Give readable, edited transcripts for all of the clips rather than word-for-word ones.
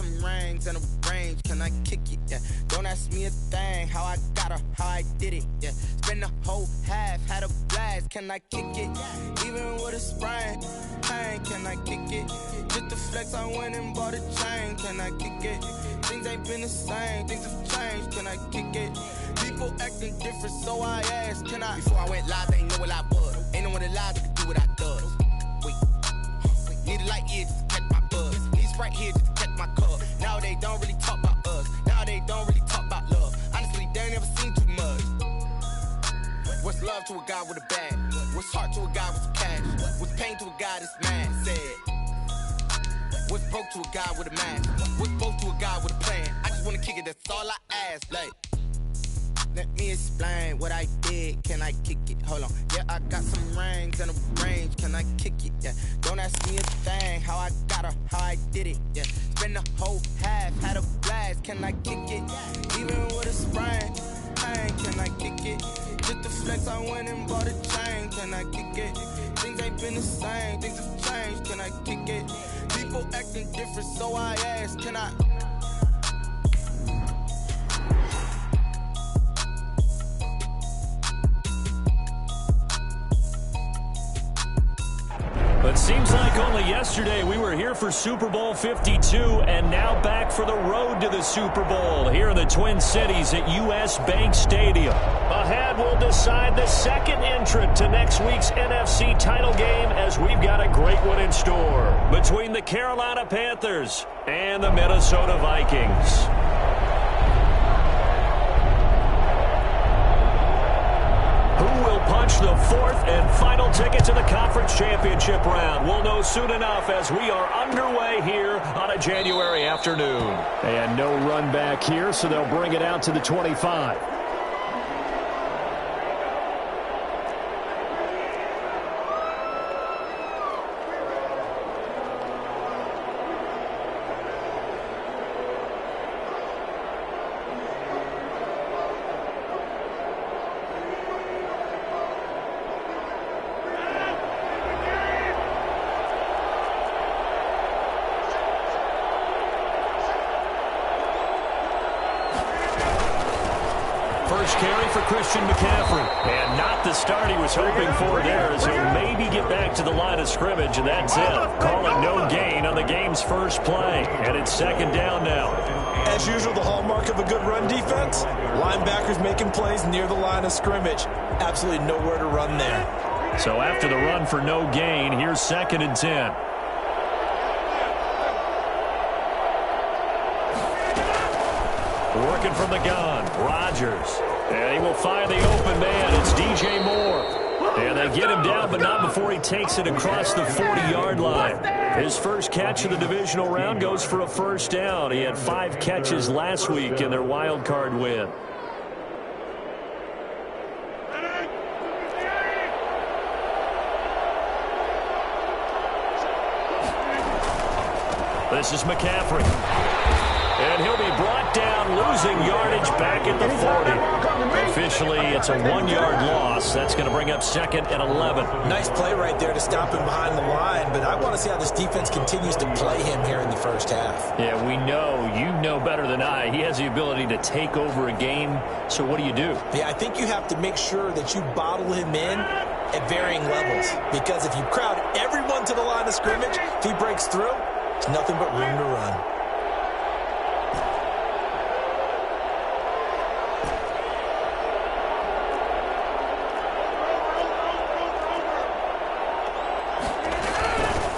some rings and a range, can I kick it? Yeah. Don't ask me a thing, how I got her, how I did it. Yeah. Spend the whole half, had a blast, can I kick it? Even with a sprain, pain, can I kick it? Just the flex, I went and bought a chain, can I kick it? Things ain't been the same, things have changed, can I kick it? People acting different, so I asked, can I? Before I went live, they ain't know what I was. Ain't no one alive that could do what I does. Wait, need a light here just to catch my buzz. Need Sprite here just to catch my cup. Now they don't really talk about us. Now they don't really talk about love. Honestly, they ain't never seen too much. What's love to a guy with a bag? What's heart to a guy with some cash? What's pain to a guy that's mad? Said. What's broke to a guy with a mask? What's both to a guy with a plan? I just wanna kick it, that's all I ask. Like, let me explain what I did. Can I kick it? Hold on. Yeah, I got some rings and a range. Can I kick it? Yeah. Don't ask me a thing. How I got her, how I did it. Yeah. Spend the whole half, had a blast. Can I kick it? Even with a sprain, pain. Can I kick it? Just the flex, I went and bought a chain. Can I kick it? Things ain't been the same. Things have changed. Can I kick it? People acting different, so I asked, can I? But seems like only yesterday we were here for Super Bowl 52 and now back for the road to the Super Bowl here in the Twin Cities at US Bank Stadium. Ahead we'll decide the second entrant to next week's NFC title game as we've got a great one in store between the Carolina Panthers and the Minnesota Vikings. Punch the fourth and final ticket to the conference championship round. We'll know soon enough as we are underway here on a January afternoon. And no run back here, so they'll bring it out to the 25. Christian McCaffrey. And not the start he was hoping for there, as he'll maybe get back to the line of scrimmage, and that's it. Calling no gain on the game's first play. And it's second down now. As usual, the hallmark of a good run defense, linebackers making plays near the line of scrimmage. Absolutely nowhere to run there. So after the run for no gain, here's 2nd and 10. Working from the gun, Rodgers. And he will find the open man. It's DJ Moore. And they get him down, but not before he takes it across the 40-yard line. His first catch of the divisional round goes for a first down. He had 5 catches last week in their wild card win. This is McCaffrey. And he'll be brought down, losing yardage back at the 40. Officially, it's a 1-yard loss. That's going to bring up 2nd and 11. Nice play right there to stop him behind the line, but I want to see how this defense continues to play him here in the first half. Yeah, we know. You know better than I. He has the ability to take over a game, so what do you do? Yeah, I think you have to make sure that you bottle him in at varying levels, because if you crowd everyone to the line of scrimmage, if he breaks through, there's nothing but room to run.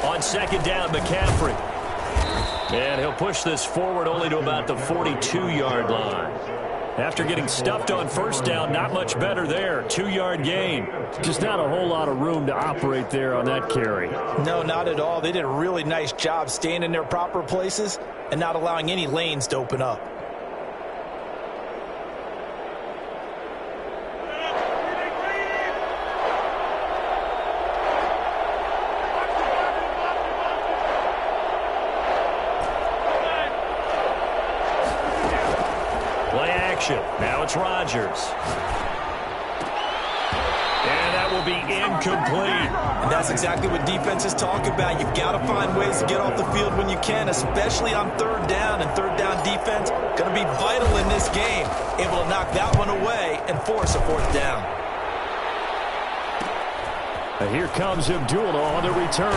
On 2nd down, McCaffrey. And he'll push this forward only to about the 42-yard line. After getting stuffed on first down, not much better there. 2-yard gain. Just not a whole lot of room to operate there on that carry. No, not at all. They did a really nice job staying in their proper places and not allowing any lanes to open up. Now it's Rodgers. And that will will be incomplete. And that's exactly what defenses talk about. You've got to find ways to get off the field when you can, especially on third down. And third down defense going to be vital in this game. Able to knock that one away and force a fourth down. Here comes Abdullah on the return.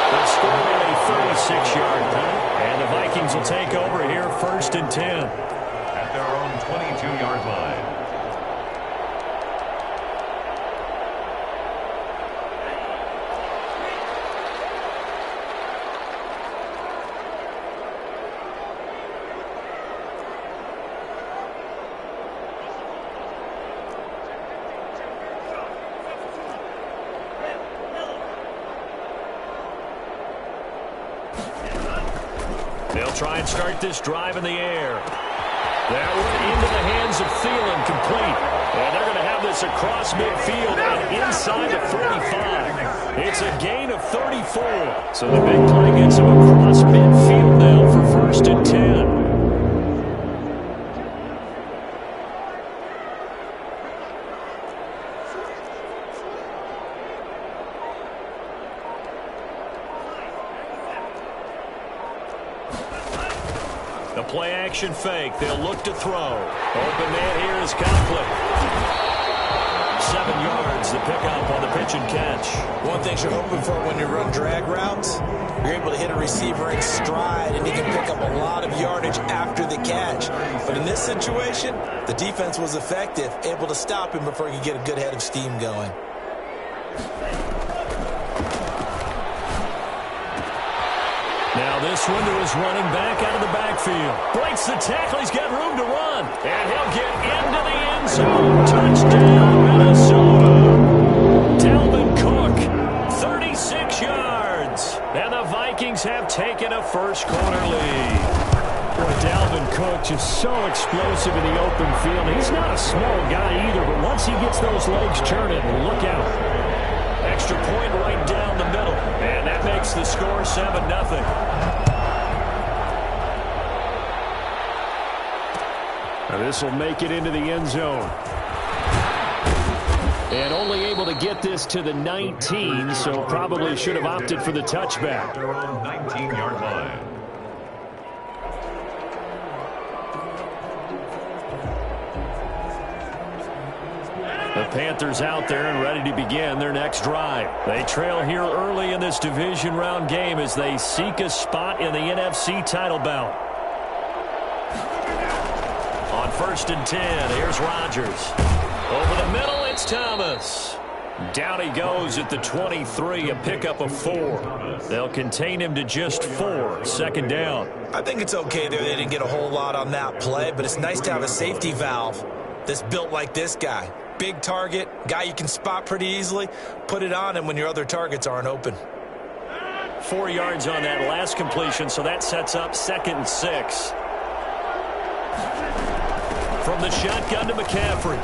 They'll score a 36-yard penalty, and the Vikings will take over here 1st and 10. At their own 22-yard line. They'll try and start this drive in the air. That one into the hands of Thielen, complete. And they're going to have this across midfield and inside the 45. It's a gain of 34. So the big play gets them across midfield now for 1st and 10. The play-action fake. They'll look to throw. Open man here is Conklin. 7 yards, the pickup on the pitch and catch. One thing you're hoping for when you run drag routes, you're able to hit a receiver in stride, and he can pick up a lot of yardage after the catch. But in this situation, the defense was effective, able to stop him before he could get a good head of steam going. Now this one to his running back out of the backfield. Breaks the tackle. He's got room to run. And he'll get into the end zone. Touchdown, Minnesota. Dalvin Cook, 36 yards. And the Vikings have taken a first-quarter lead. Boy, Dalvin Cook just so explosive in the open field. He's not a small guy either, but once he gets those legs churning, look out. Extra point right down the middle. And that makes the score 7-0. Now this will make it into the end zone. And only able to get this to the 19, so probably should have opted for the touchback. Their own 19-yard line. The Panthers out there and ready to begin their next drive. They trail here early in this division round game as they seek a spot in the NFC title bout. On 1st and 10, here's Rodgers. Over the middle, it's Thomas. Down he goes at the 23, a pickup of 4. They'll contain him to just 4, 2nd down. I think it's okay there. They didn't get a whole lot on that play, but it's nice to have a safety valve that's built like this guy. Big target, guy you can spot pretty easily. Put it on him when your other targets aren't open. 4 yards on that last completion, so that sets up 2nd and 6. From the shotgun to McCaffrey.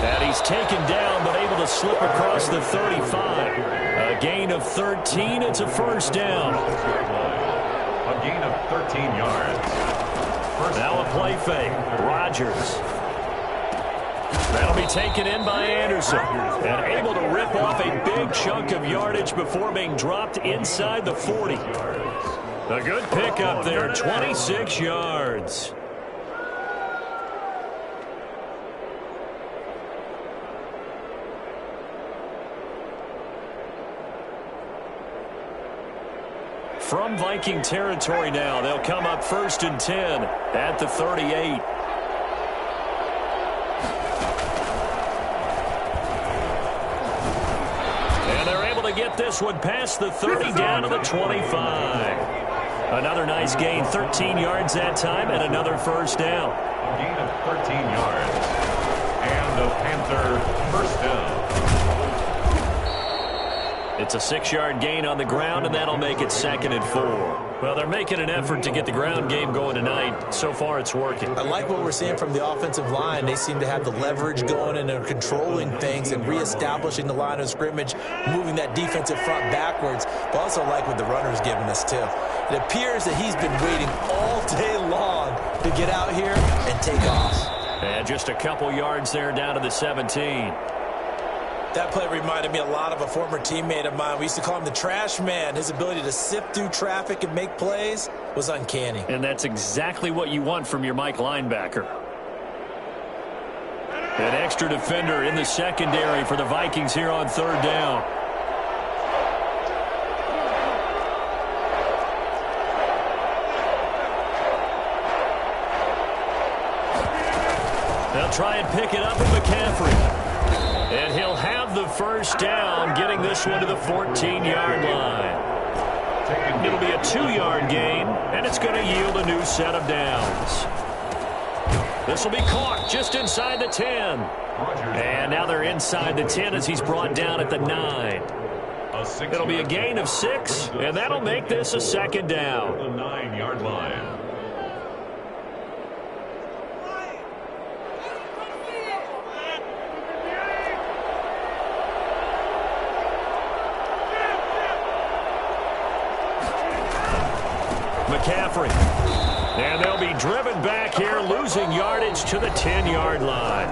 And he's taken down, but able to slip across the 35. A gain of 13. It's a first down. A gain of 13 yards. Now a play fake. Rodgers. That'll be taken in by Anderson. And able to rip off a big chunk of yardage before being dropped inside the 40. A good pickup there, 26 yards. From Viking territory now, they'll come up 1st and 10 at the 38. And they're able to get this one past the 30 down to the 25. Another nice gain, 13 yards that time, and another first down. A gain of 13 yards. And the Panther first down. It's a 6-yard gain on the ground, and that'll make it 2nd and 4. Well, they're making an effort to get the ground game going tonight. So far, it's working. I like what we're seeing from the offensive line. They seem to have the leverage going and are controlling things and reestablishing the line of scrimmage, moving that defensive front backwards. But also like what the runner's giving us, too. It appears that he's been waiting all day long to get out here and take off. And just a couple yards there down to the 17. That play reminded me a lot of a former teammate of mine. We used to call him the trash man. His ability to sift through traffic and make plays was uncanny. And that's exactly what you want from your Mike linebacker. An extra defender in the secondary for the Vikings here on third down. They'll try and pick it up with McCaffrey. And he'll have the first down, getting this one to the 14-yard line. It'll be a 2-yard gain, and it's going to yield a new set of downs. This will be caught just inside the 10. And now they're inside the 10 as he's brought down at the 9. It'll be a gain of 6, and that'll make this a second down. The 9-yard line. McCaffrey. And they'll be driven back here, losing yardage to the 10-yard line.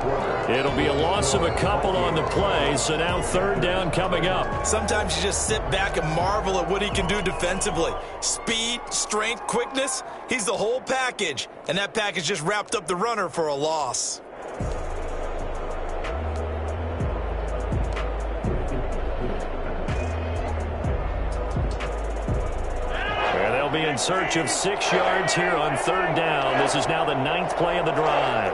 It'll be a loss of a couple on the play, so now third down coming up. Sometimes you just sit back and marvel at what he can do defensively. Speed, strength, quickness, he's the whole package. And that package just wrapped up the runner for a loss. Be in search of 6 yards here on third down. This is now the 9th play of the drive.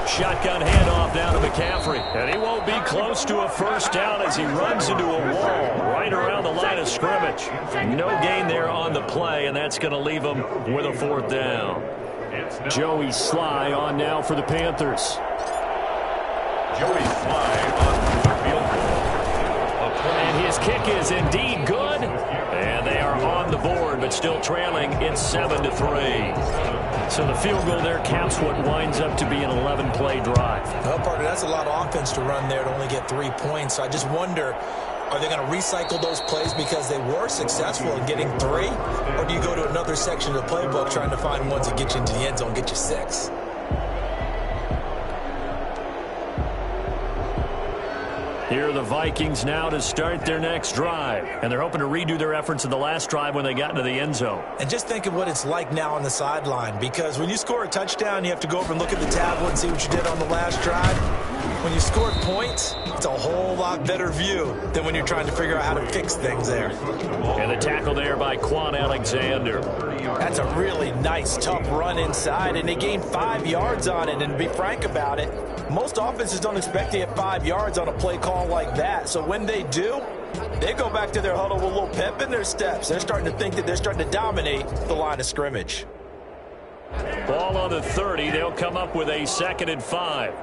Shotgun handoff down to McCaffrey. And he won't be close to a first down as he runs into a wall right around the line of scrimmage. No gain there on the play, and that's going to leave him with a fourth down. Joey Sly on now for the Panthers. Joey Sly on the field goal. And his kick is indeed good. And they are on the board, but still trailing. It's 7-3. So the field goal there counts what winds up to be an 11-play drive. Well, partner, that's a lot of offense to run there to only get 3 points. So I just wonder, are they going to recycle those plays because they were successful in getting 3? Or do you go to another section of the playbook trying to find ones that get you into the end zone, get you 6? Here are the Vikings now to start their next drive. And they're hoping to redo their efforts in the last drive when they got into the end zone. And just think of what it's like now on the sideline. Because when you score a touchdown, you have to go over and look at the tablet and see what you did on the last drive. When you scored points, it's a whole lot better view than when you're trying to figure out how to fix things there. And the tackle there by Quan Alexander. That's a really nice, tough run inside, and they gained 5 yards on it. And to be frank about it, most offenses don't expect to get 5 yards on a play call like that. So when they do, they go back to their huddle with a little pep in their steps. They're starting to think that they're starting to dominate the line of scrimmage. Ball on the 30. They'll come up with a 2nd and 5.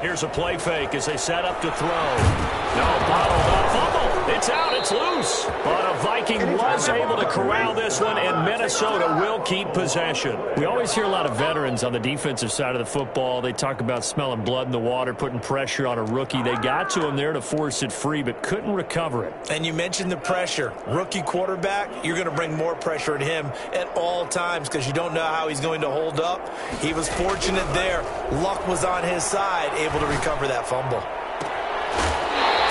Here's a play fake as they set up to throw. No, bottled up. Fumble. It's out. It's loose. But a Viking was able to corral this one, and Minnesota will keep possession. We always hear a lot of veterans on the defensive side of the football. They talk about smelling blood in the water, putting pressure on a rookie. They got to him there to force it free, but couldn't recover it. And you mentioned the pressure. Rookie quarterback, you're going to bring more pressure at him at all times because you don't know how he's going to hold up. He was fortunate there. Luck was on his side, able to recover that fumble.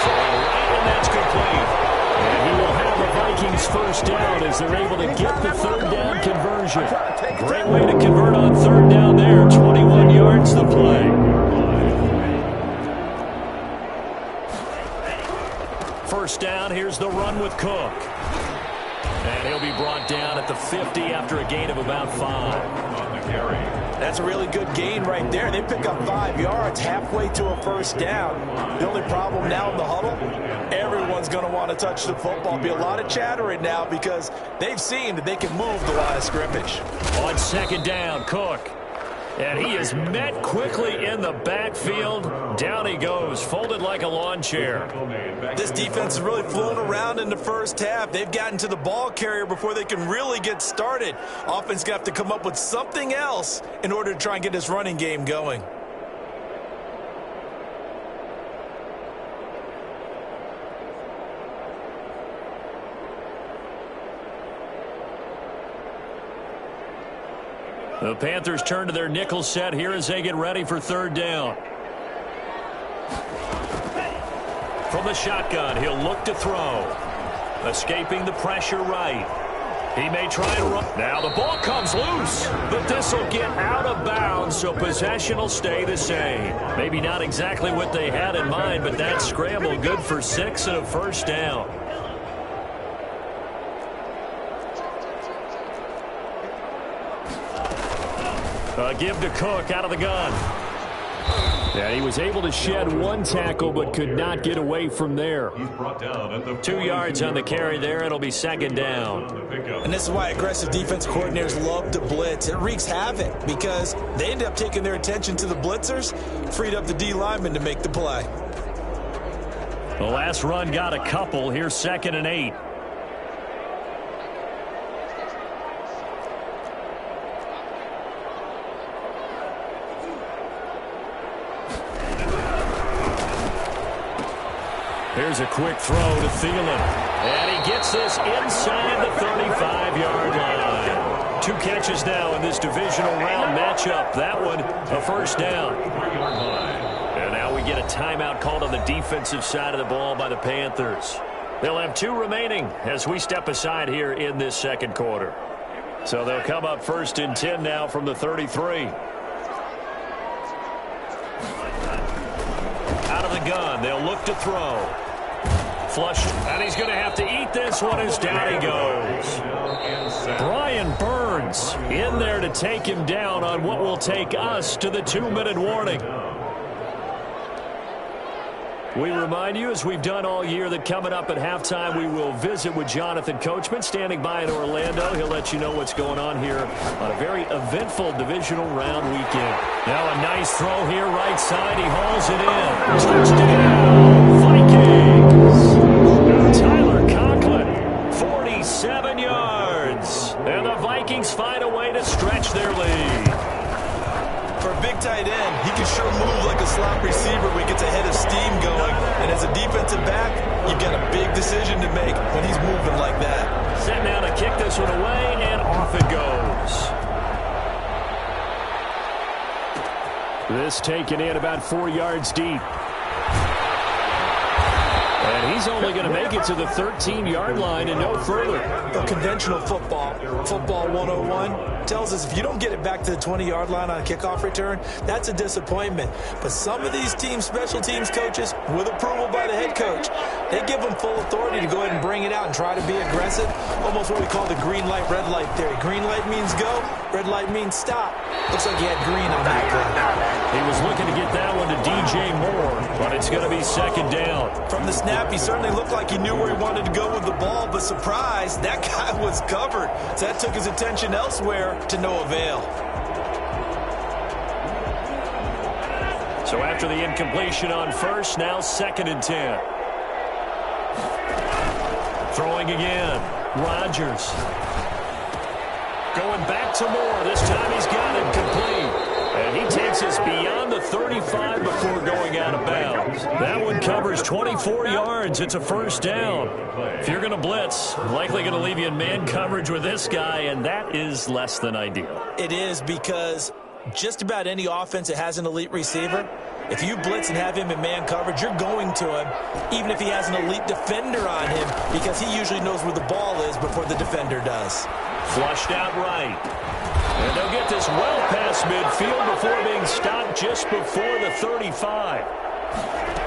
And that's complete. And he will have the Vikings first down as they're able to get the third down conversion. Great way to convert on third down there. 21 yards the play. First down, here's the run with Cook. And he'll be brought down at the 50 after a gain of about 5. That's a really good gain right there. They pick up 5 yards halfway to a first down. The only problem now in the huddle, everyone's going to want to touch the football. Be a lot of chattering now because they've seen that they can move the line of scrimmage. On second down, Cook. And he is met quickly in the backfield. Down he goes, folded like a lawn chair. This defense is really flown around in the first half. They've gotten to the ball carrier before they can really get started. Offense going to have to come up with something else in order to try and get this running game going. The Panthers turn to their nickel set here as they get ready for third down. From the shotgun, he'll look to throw. Escaping the pressure right. He may try and run. Now the ball comes loose, but this will get out of bounds, so possession will stay the same. Maybe not exactly what they had in mind, but that scramble good for 6 and a first down. Give to Cook out of the gun. Yeah, he was able to shed one tackle but could not get away from there. 2 yards on the carry there. It'll be second down. And this is why aggressive defense coordinators love to blitz. It wreaks havoc because they end up taking their attention to the blitzers, freed up the D lineman to make the play. The last run got a couple. Here's 2nd and 8. Here's a quick throw to Thielen. And he gets this inside the 35-yard line. 2 catches now in this divisional round matchup. That one, a first down. And now we get a timeout called on the defensive side of the ball by the Panthers. They'll have 2 remaining as we step aside here in this second quarter. So they'll come up 1st and 10 now from the 33. Out of the gun, they'll look to throw. Flushed, and he's going to have to eat this one as down he goes. Brian Burns in there to take him down on what will take us to the 2-minute warning. We remind you, as we've done all year, that coming up at halftime, we will visit with Jonathan Coachman, standing by in Orlando. He'll let you know what's going on here on a very eventful divisional round weekend. Now a nice throw here, right side. He hauls it in. Touchdown, Vikings. Tyler Conklin, 47 yards. And the Vikings find a way to stretch their lead. For a big tight end, he can sure move like a slot receiver when he gets a head of steam going. And as a defensive back, you've got a big decision to make when he's moving like that. Sent down to kick this one away, and off it goes. This taken in about 4 yards deep. And he's only going to make it to the 13-yard line and no further. The conventional football 101, tells us if you don't get it back to the 20-yard line on a kickoff return, that's a disappointment. But some of these teams, special teams coaches, with approval by the head coach, they give them full authority to go ahead and bring it out and try to be aggressive. Almost what we call the green light, red light theory. Green light means go, red light means stop. Looks like he had green on that play. He was looking to get that one to DJ Moore, but it's going to be second down. From the snap, he certainly looked like he knew where he wanted to go with the ball, but surprise, that guy was covered. So that took his attention elsewhere to no avail. So after the incompletion on first, now 2nd and 10. Throwing again. Rodgers. Going back to Moore. This time he's got it complete. And he takes us beyond the 35 before going out of bounds. That one covers 24 yards. It's a first down. If you're going to blitz, likely going to leave you in man coverage with this guy, and that is less than ideal. It is, because just about any offense that has an elite receiver, if you blitz and have him in man coverage, you're going to him, even if he has an elite defender on him, because he usually knows where the ball is before the defender does. Flushed out right. And they'll get this well past midfield before being stopped just before the 35.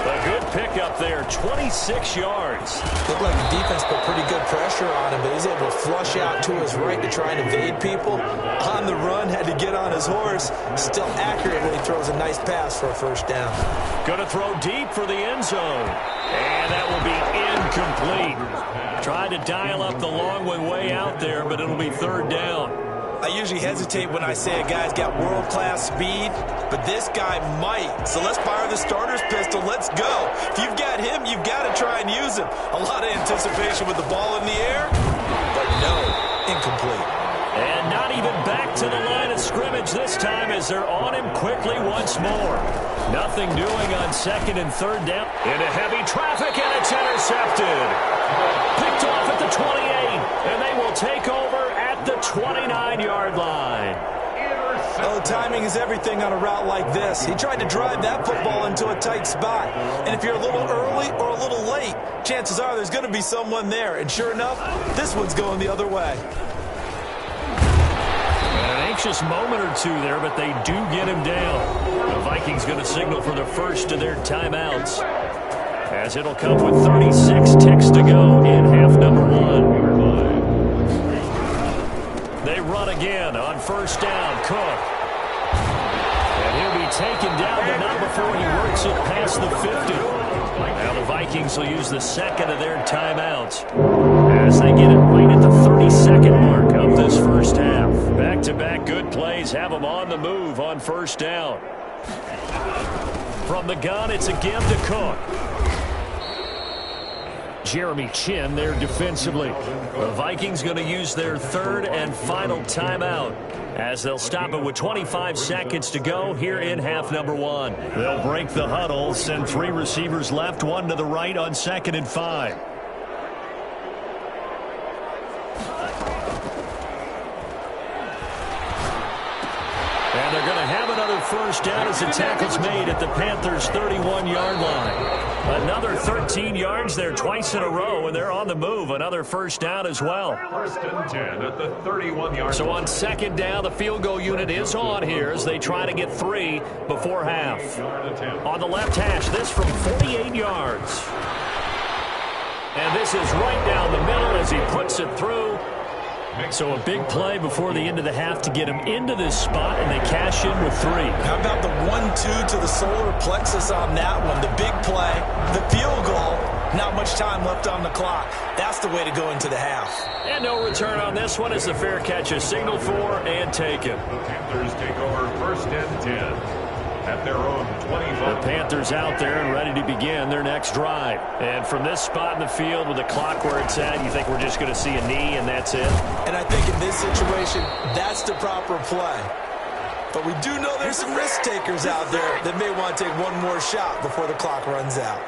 A good pickup there, 26 yards. Looked like the defense put pretty good pressure on him, but he's able to flush out to his right to try and evade people. On the run, had to get on his horse. Still accurately throws a nice pass for a first down. Going to throw deep for the end zone. And that will be incomplete. Tried to dial up the long one way out there, but it'll be third down. I usually hesitate when I say a guy's got world-class speed, but this guy might. So let's fire the starter's pistol. Let's go. If you've got him, you've got to try and use him. A lot of anticipation with the ball in the air, but no, incomplete. And not even back to the line of scrimmage this time as they're on him quickly once more. Nothing doing on 2nd and 3rd down. Into heavy traffic, and it's intercepted. Picked off at the 28, and they will take over at the 29-yard line. everything on a route like this. He tried to drive that football into a tight spot. And if you're a little early or a little late, chances are there's going to be someone there. And sure enough, this one's going the other way. An anxious moment or two there, but they do get him down. The Vikings going to signal for the first of their timeouts, as it'll come with 36 ticks to go in half number one. They run again on first down. Cook. And he'll be taken down, but not before he works it past the 50. Now the Vikings will use the second of their timeouts as they get it right at the 32nd mark of this first half. Back-to-back good plays have them on the move on first down. From the gun, it's a give to Cook. Jeremy Chin there defensively. The Vikings going to use their third and final timeout, as they'll stop it with 25 seconds to go here in half number one. They'll break the huddle, send three receivers left, one to the right on 2nd and 5. And they're going to have another first down as the tackle's made at the Panthers' 31-yard line. Another 13 yards there twice in a row, and they're on the move. Another first down as well. First and 10 at the 31-yard So on second down, the field goal unit is on here as they try to get 3 before half. On the left hash, this from 48 yards. And this is right down the middle as he puts it through. So a big play before the end of the half to get him into this spot, and they cash in with 3. How about the 1-2 to the solar plexus on that one? The big play, the field goal, not much time left on the clock. That's the way to go into the half. And no return on this one as the fair catch is signaled for and taken. The Panthers take over first and 10 at their own 25. The Panthers out there and ready to begin their next drive. And from this spot in the field with the clock where it's at, you think we're just going to see a knee and that's it? And I think in this situation, that's the proper play. But we do know there's some risk takers out there that may want to take one more shot before the clock runs out.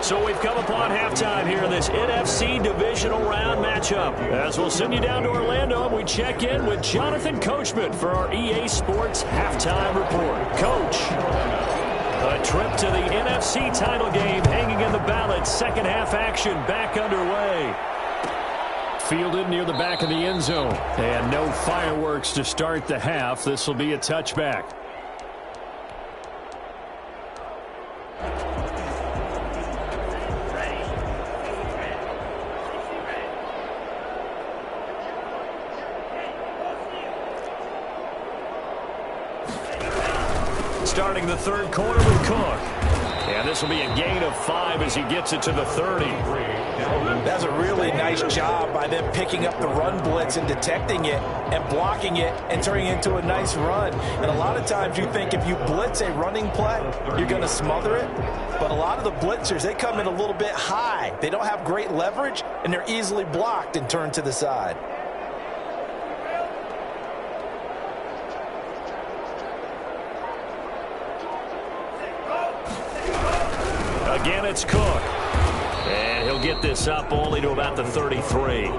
So we've come upon halftime here in this NFC divisional round matchup. As we'll send you down to Orlando, and we check in with Jonathan Coachman for our EA Sports Halftime Report. Coach, a trip to the NFC title game hanging in the balance. Second half action back underway. Fielded near the back of the end zone. And no fireworks to start the half. This will be a touchback. Starting the third quarter with Cook. And this will be a gain of 5 as he gets it to the 30. That's a really nice job by them picking up the run blitz and detecting it and blocking it and turning it into a nice run. And a lot of times you think if you blitz a running play, you're going to smother it. But a lot of the blitzers, they come in a little bit high. They don't have great leverage, and they're easily blocked and turned to the side. Again, it's Cook. And he'll get this up only to about the 33.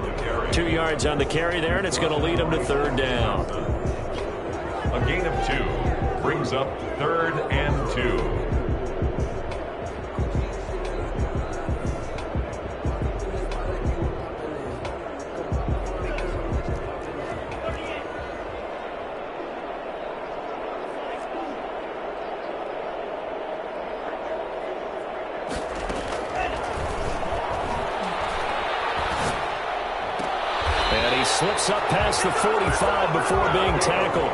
2 yards on the carry there, and it's going to lead him to third down. A gain of 2 brings up 3rd and 2. Slips up past the 45 before being tackled.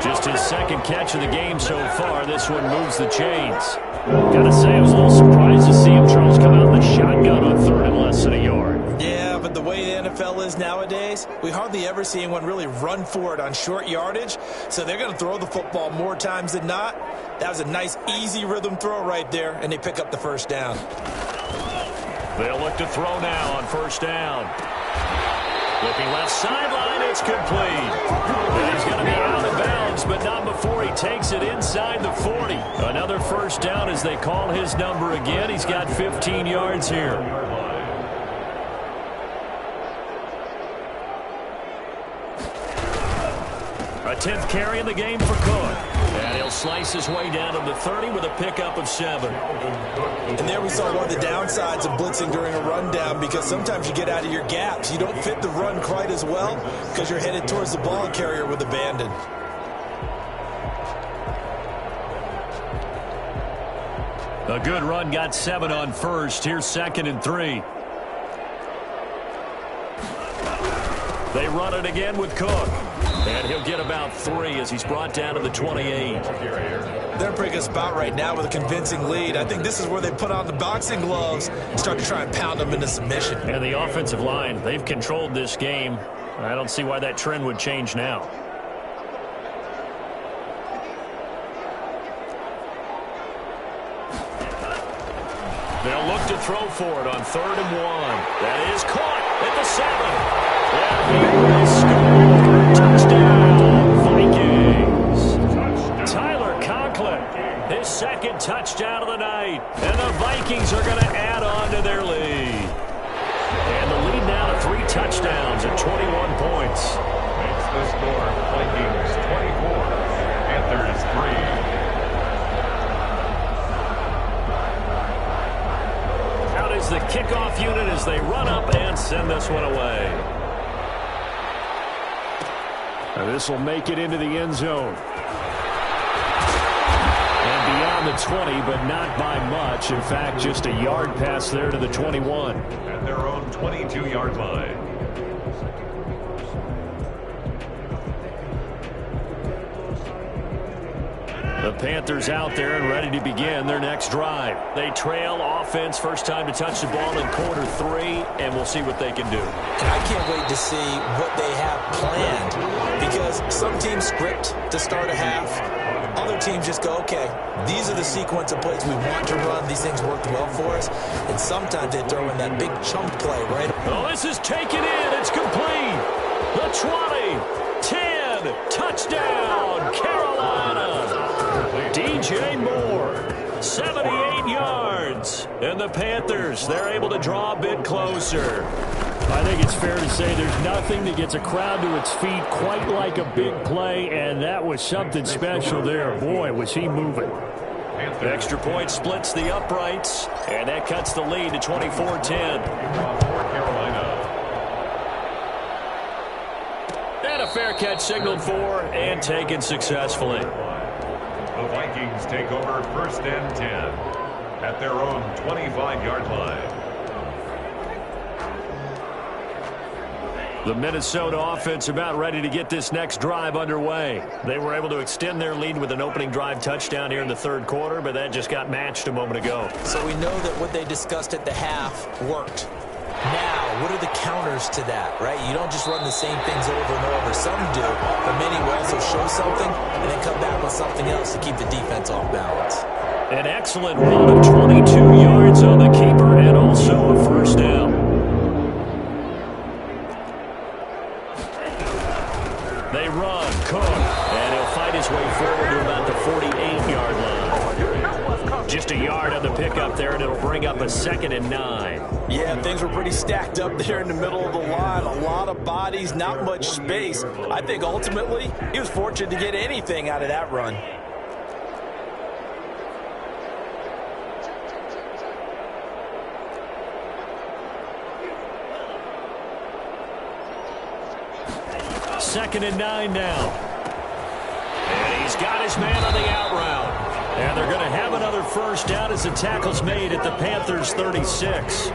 Just his second catch of the game so far. This one moves the chains. Gotta say, I was a little surprised to see him, Charles, come out in the shotgun on 3rd and less than a yard. Yeah, but the way the NFL is nowadays, we hardly ever see anyone really run for it on short yardage. So they're going to throw the football more times than not. That was a nice, easy rhythm throw right there, and they pick up the first down. They'll look to throw now on first down. Looking left sideline, it's complete. And he's going to be out of bounds yards, but not before he takes it inside the 40. Another first down as they call his number again. He's got 15 yards here. A 10th carry in the game for Cook. And he'll slice his way down to the 30 with a pickup of 7. And there we saw one of the downsides of blitzing during a rundown, because sometimes you get out of your gaps. You don't fit the run quite as well because you're headed towards the ball carrier with abandon. A good run got 7 on first. Here's 2nd and 3. They run it again with Cook. And he'll get about 3 as he's brought down to the 28. They're a pretty good spot right now with a convincing lead. I think this is where they put on the boxing gloves and start to try and pound them into submission. And the offensive line, they've controlled this game. I don't see why that trend would change now. They'll look to throw for it on 3rd and 1. That is caught at the 7. And he will score. Touchdown, Vikings. Tyler Conklin, his 2nd touchdown of the night. And the Vikings are going to add on to their lead. And the lead now to 3 touchdowns at 21 points. Makes the score Vikings 24, Panthers 3. Is the kickoff unit as they run up and send this one away. And this will make it into the end zone. And beyond the 20, but not by much. In fact, just a yard pass there to the 21. At their own 22-yard line. The Panthers out there and ready to begin their next drive. They trail offense, first time to touch the ball in quarter 3, and we'll see what they can do. I can't wait to see what they have planned, because some teams script to start a half. Other teams just go, okay, these are the sequence of plays we want to run. These things worked well for us. And sometimes they throw in that big chunk play, right? Oh, this is taken in. It's complete. The 20, 10, touchdown, Carolina. DJ Moore, 78 yards. And the Panthers, they're able to draw a bit closer. I think it's fair to say there's nothing that gets a crowd to its feet quite like a big play, and that was something special there. Boy, was he moving. The extra point splits the uprights, and that cuts the lead to 24-10. And a fair catch signaled for and taken successfully. The Vikings take over 1st and 10 at their own 25-yard line. The Minnesota offense about ready to get this next drive underway. They were able to extend their lead with an opening drive touchdown here in the 3rd quarter, but that just got matched a moment ago. So we know that what they discussed at the half worked. Now, what are the counters to that, right? You don't just run the same things over and over. Some do, but many will also show something and then come back with something else to keep the defense off balance. An excellent run of 22 yards on the keeper and also a first down. They run, Cook, and he'll fight his way forward to about the 48-yard line. Just a yard on the pickup there, and it'll bring up a 2nd and 9. Yeah, things were pretty stacked up there in the middle of the line. A lot of bodies, not much space. I think ultimately he was fortunate to get anything out of that run. Second and 9 now. And he's got his man on the out route. And they're going to have another first down as the tackle's made at the Panthers' 36.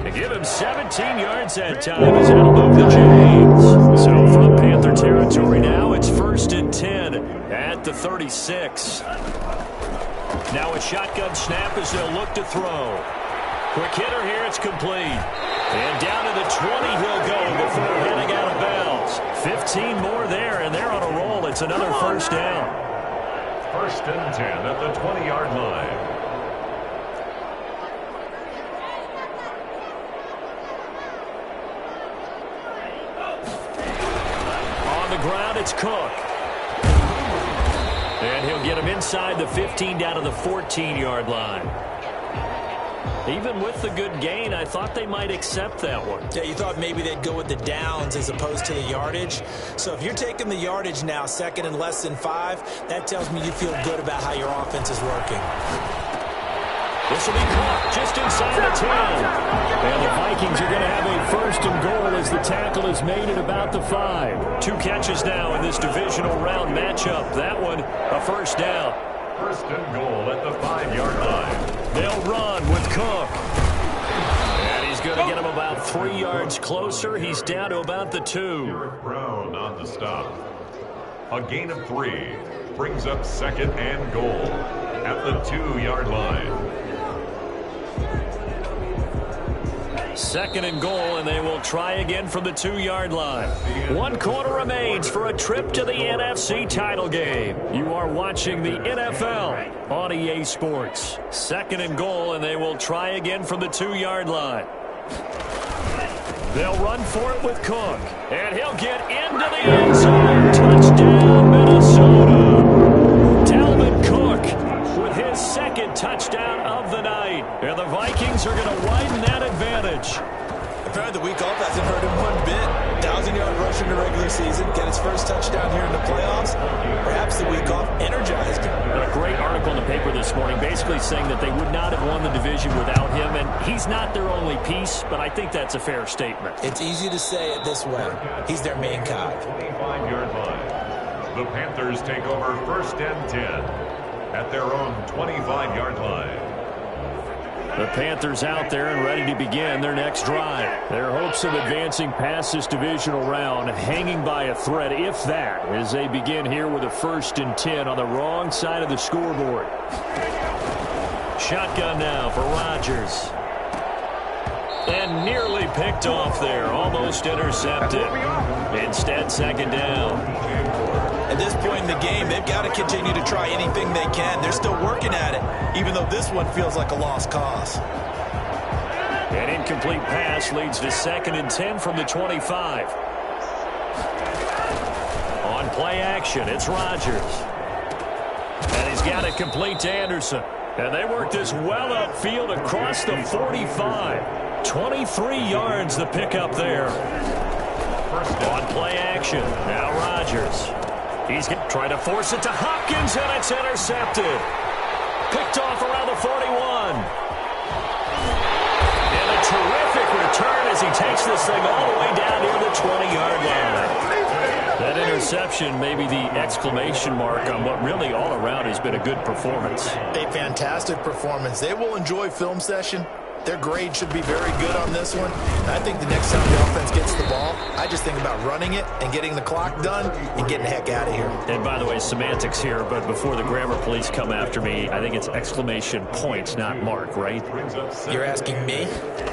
They give him 17 yards that time as that'll move the chains. So from Panther territory now, it's 1st and 10 at the 36. Now a shotgun snap as they'll look to throw. Quick hitter here, it's complete. And down to the 20 he'll go before heading out of bounds. 15 more there, and they're on a roll. It's another first down. 1st and 10 at the 20-yard line. On the ground, it's Cook. And he'll get him inside the 15 down to the 14-yard line. Even with the good gain, I thought they might accept that one. Yeah, you thought maybe they'd go with the downs as opposed to the yardage. So if you're taking the yardage now, second and less than 5, that tells me you feel good about how your offense is working. This will be caught just inside the 10. And the Vikings are going to have a first and goal as the tackle is made at about the 5. 2 catches now in this divisional round matchup. That one, a first down. First and goal at the 5-yard line. They'll run with Cook. And he's going to get him about 3 yards closer. He's down to about the 2. Brown on the stop. A gain of 3 brings up second and goal at the 2-yard line. Second and goal, and they will try again from the 2-yard line. 1 quarter remains for a trip to the NFC title game. You are watching the NFL on EA Sports. Second and goal, and they will try again from the 2-yard line. They'll run for it with Cook, and he'll get into the end zone. Touchdown, Minnesota. Dalvin Cook with his second touchdown of the night. And the Vikings are going to widen that advantage. Apparently the week off hasn't hurt him one bit. 1,000-yard rush in the regular season, get his first touchdown here in the playoffs. Perhaps the week off energized him. A great article in the paper this morning basically saying that they would not have won the division without him, and he's not their only piece, but I think that's a fair statement. It's easy to say it this way. He's their main cog. 25-yard line. The Panthers take over first and 10 at their own 25-yard line. The Panthers out there and ready to begin their next drive. Their hopes of advancing past this divisional round hanging by a thread, if that, as they begin here with a first and 10 on the wrong side of the scoreboard. Shotgun now for Rodgers. And nearly picked off there, almost intercepted. Instead, second down. At this point in the game, they've got to continue to try anything they can. They're still working at it, even though this one feels like a lost cause. An incomplete pass leads to second and 10 from the 25. On play action, it's Rodgers. And he's got it complete to Anderson. And they work this well upfield across the 45. 23 yards the pickup there. On play action, now Rodgers. He's trying to force it to Hopkins, and it's intercepted. Picked off around the 41. And a terrific return as he takes this thing all the way down near the 20-yard line. That interception may be the exclamation mark on what really all around has been a good performance. A fantastic performance. They will enjoy film session. Their grade should be very good on this one. And I think the next time the offense gets the ball, I just think about running it and getting the clock done and getting the heck out of here. And by the way, semantics here, but before the grammar police come after me, I think it's exclamation points, not mark, right? You're asking me?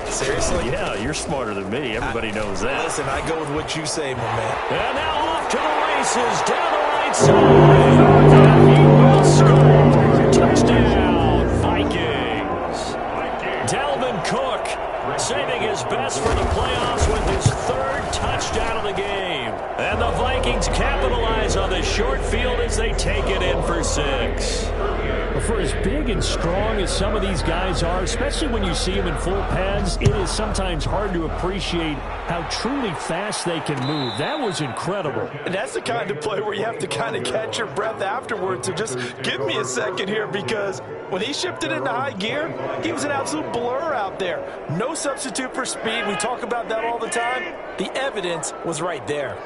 Seriously? Yeah, you're smarter than me. Everybody knows that. Listen, I go with what you say, my man. And now off to the races, down the right side. And he will score. Touchdown, Vikings. Dalvin Cook saving his best for the playoffs with his third touchdown of the game. And the Vikings capitalize on the short field as they take it in for 6. For as big and strong as some of these guys are, especially when you see them in full pads, it is sometimes hard to appreciate how truly fast they can move. That was incredible. And that's the kind of play where you have to kind of catch your breath afterwards. So just give me a second here, because when he shifted into high gear, he was an absolute blur out there. No substitute for speed. We talk about that all the time. The evidence was right there.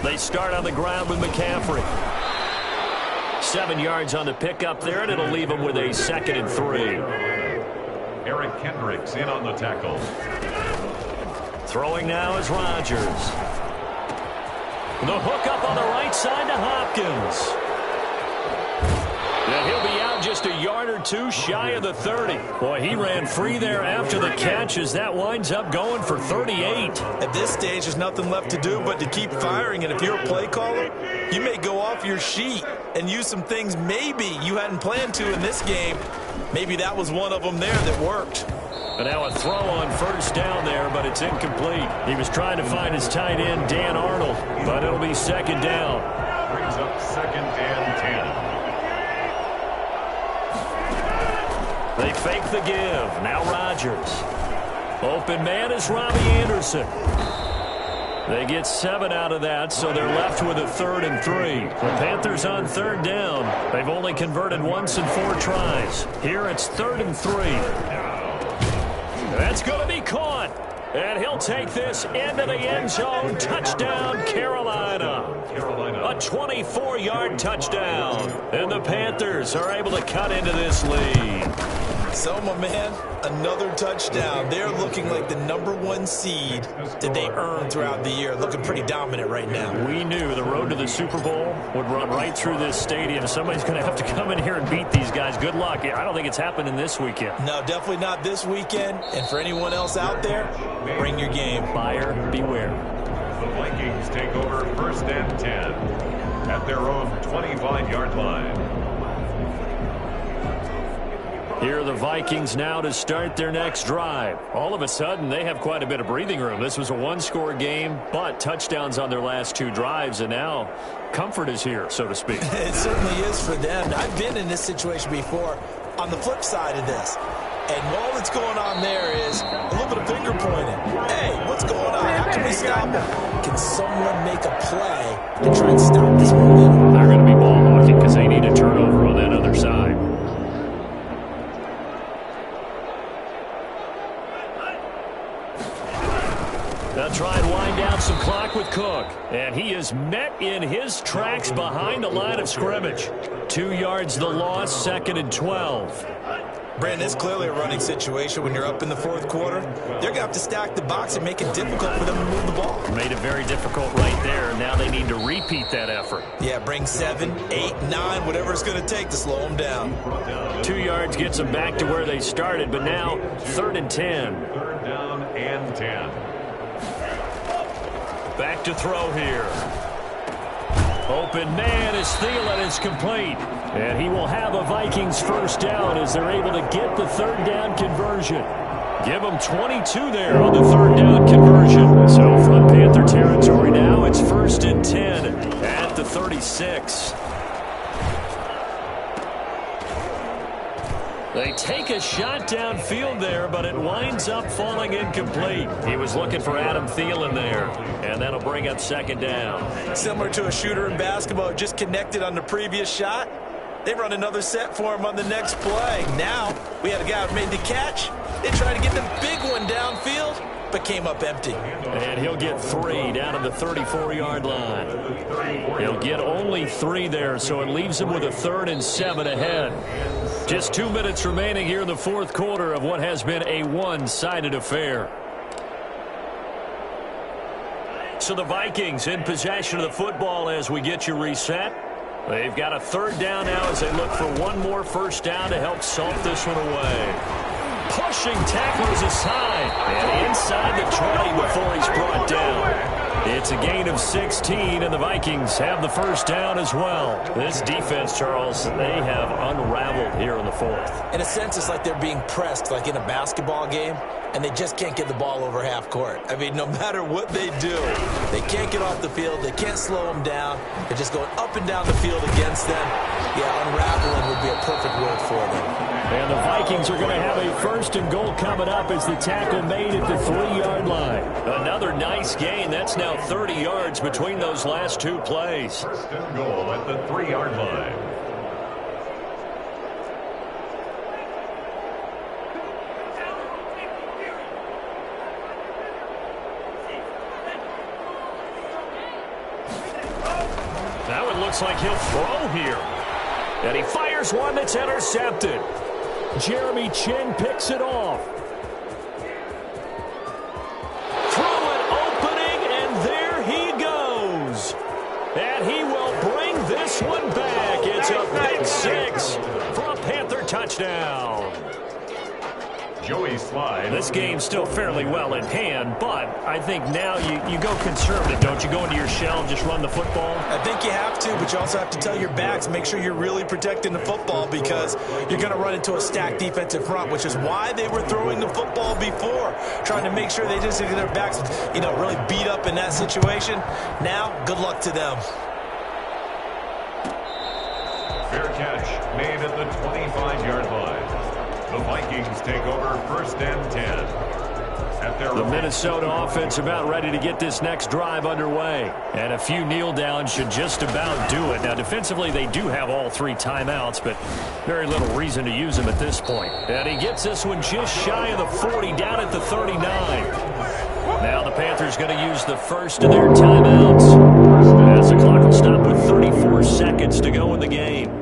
They start on the ground with McCaffrey. 7 yards on the pickup there, and it'll leave them with a second and 3. Eric Kendricks in on the tackle. Throwing now is Rodgers. The hook up on the right side to Hopkins. And he'll be out just a yard or two shy of the 30. Boy, he ran free there after the catch as that winds up going for 38. At this stage, there's nothing left to do but to keep firing. And if you're a play caller, you may go off your sheet and use some things maybe you hadn't planned to in this game. Maybe that was one of them there that worked. And now a throw on first down there, but it's incomplete. He was trying to find his tight end, Dan Arnold, but it'll be second down. up second and 10. They fake the give. Now Rodgers. Open man is Robbie Anderson. They get 7 out of that, so they're left with a 3rd and 3. The Panthers on 3rd down. They've only converted once in 4 tries. Here it's 3rd and 3. That's going to be caught. And he'll take this into the end zone. Touchdown, Carolina. A 24-yard touchdown. And the Panthers are able to cut into this lead. So, my man, another touchdown. They're looking like the #1 seed that they earned throughout the year. Looking pretty dominant right now. We knew the road to the Super Bowl would run right through this stadium. Somebody's going to have to come in here and beat these guys. Good luck. I don't think it's happening this weekend. No, definitely not this weekend. And for anyone else out there, bring your game. Buyer beware. The Vikings take over 1st and 10 at their own 25-yard line. Here are the Vikings now to start their next drive. All of a sudden, they have quite a bit of breathing room. This was a 1-score game, but touchdowns on their last 2 drives, and now comfort is here, so to speak. It certainly is for them. I've been in this situation before on the flip side of this. And all that's going on there is a little bit of finger pointing. Hey, what's going on? How can we stop him? Can someone make a play and try and stop this momentum? They're going to be ball hawking because they need a turnover on that other side. They'll try and wind down some clock with Cook. And he is met in his tracks behind the line of scrimmage. 2 yards the loss, 2nd and 12. Brandon, it's clearly a running situation when you're up in the 4th quarter. They're going to have to stack the box and make it difficult for them to move the ball. Made it very difficult right there. Now they need to repeat that effort. Yeah, bring 7, 8, 9, whatever it's going to take to slow them down. 2 yards gets them back to where they started, but now 3rd and 10. 3rd down and 10. Back to throw here. Open man is Thielen is complete. And he will have a Vikings 1st down as they're able to get the 3rd down conversion. Give them 22 there on the 3rd down conversion. So from Panther territory now, it's 1st and 10 at the 36. They take a shot downfield there, but it winds up falling incomplete. He was looking for Adam Thielen there, and that'll bring up 2nd down. Similar to a shooter in basketball, just connected on the previous shot. They run another set for him on the next play. Now, we had a guy who made the catch. They tried to get the big one downfield, but came up empty. And he'll get 3 down to the 34-yard line. He'll get only 3 there, so it leaves him with a 3rd and 7 ahead. Just 2 minutes remaining here in the 4th quarter of what has been a one-sided affair. So the Vikings in possession of the football as we get you reset. They've got a 3rd down now as they look for one more 1st down to help salt this one away. Pushing tacklers aside and inside the 20 before he's brought down. It's a gain of 16, and the Vikings have the 1st down as well. This defense, Charles, they have unraveled here in the 4th. In a sense, it's like they're being pressed, like in a basketball game, and they just can't get the ball over half court. I mean, no matter what they do, they can't get off the field. They can't slow them down. They're just going up and down the field against them. Yeah, unraveling would be a perfect word for them. And the Vikings are going to have a 1st and goal coming up as the tackle made at the 3-yard line. Another nice gain. That's now 30 yards between those last 2 plays. 1st and goal at the 3-yard line. Now it looks like he'll throw here. And he fires one that's intercepted. Jeremy Chin picks it off. Through an opening, and there he goes. And he will bring this one back. It's a big 6 for a Panther touchdown. Joey Slide. This game's still fairly well in hand, but I think now you go conservative, don't you? Go into your shell and just run the football? I think you have to, but you also have to tell your backs, make sure you're really protecting the football because you're going to run into a stacked defensive front, which is why they were throwing the football before, trying to make sure they just get their backs, really beat up in that situation. Now, good luck to them. Fair catch made at the 25-yard line. The Vikings take over 1st and 10. The Minnesota offense about ready to get this next drive underway. And a few kneel downs should just about do it. Now, defensively, they do have all 3 timeouts, but very little reason to use them at this point. And he gets this one just shy of the 40, down at the 39. Now the Panthers going to use the first of their timeouts, as the clock will stop with 34 seconds to go in the game.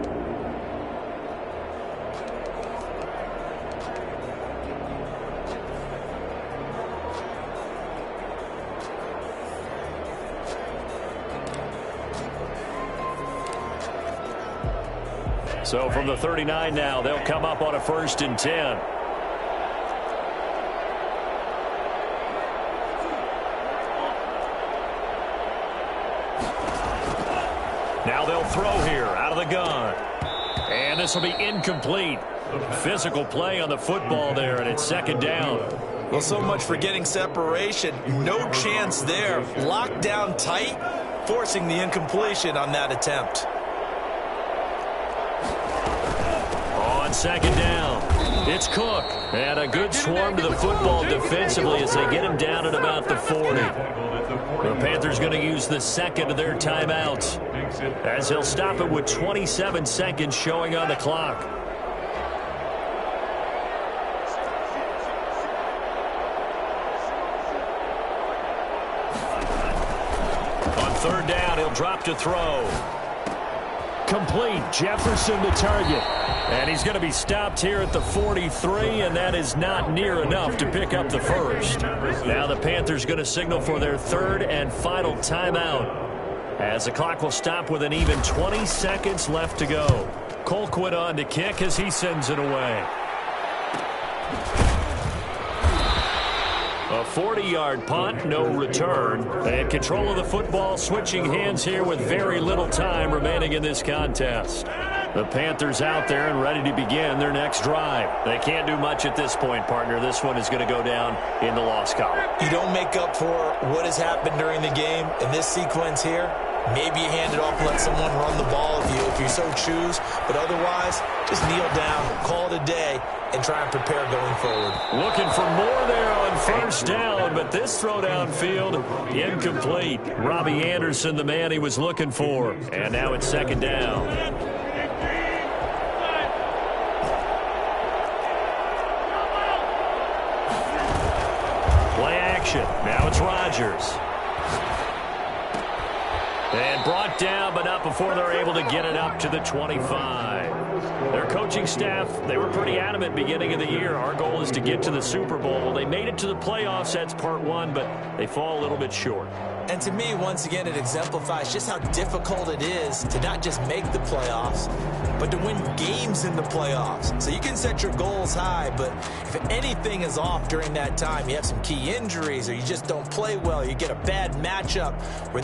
So from the 39 now, they'll come up on a 1st and 10. Now they'll throw here out of the gun. And this will be incomplete. Physical play on the football there, and it's 2nd down. Well, so much for getting separation. No chance there. Locked down tight, forcing the incompletion on that attempt. On 2nd down, it's Cook. And a good swarm to the football defensively as they get him down at about the 40. The Panthers going to use the 2nd of their timeouts, as he'll stop it with 27 seconds showing on the clock. On 3rd down, he'll drop to throw. Complete. Jefferson to target. And he's going to be stopped here at the 43, and that is not near enough to pick up the first. Now the Panthers going to signal for their 3rd and final timeout, as the clock will stop with an even 20 seconds left to go. Colquitt on to kick as he sends it away. A 40-yard punt, no return. And control of the football switching hands here with very little time remaining in this contest. The Panthers out there and ready to begin their next drive. They can't do much at this point, partner. This one is going to go down in the loss column. You don't make up for what has happened during the game in this sequence here. Maybe you hand it off and let someone run the ball if you so choose. But otherwise, just kneel down, call it a day, and try and prepare going forward. Looking for more there on 1st down, but this throw downfield, incomplete. Robbie Anderson, the man he was looking for. And now it's 2nd down. Play action. Now it's Rodgers. And brought down, but not before they're able to get it up to the 25. Their coaching staff, they were pretty adamant beginning of the year. Our goal is to get to the Super Bowl. They made it to the playoffs. That's part 1, but they fall a little bit short. And to me, once again, it exemplifies just how difficult it is to not just make the playoffs, but to win games in the playoffs. So you can set your goals high, but if anything is off during that time, you have some key injuries or you just don't play well, you get a bad matchup where